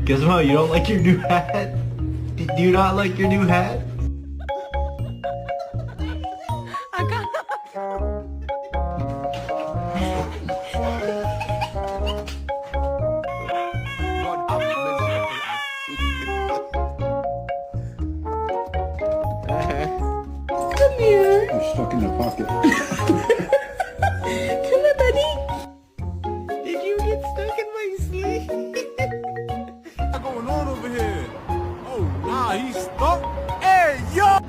Gizmo, you don't like your new hat? Do you not like your new hat? Come here. You're stuck in the pocket. Come here, buddy. Did you get stuck in my sleeve? What's going on over here? Oh, nah, he's stuck. Hey, yo!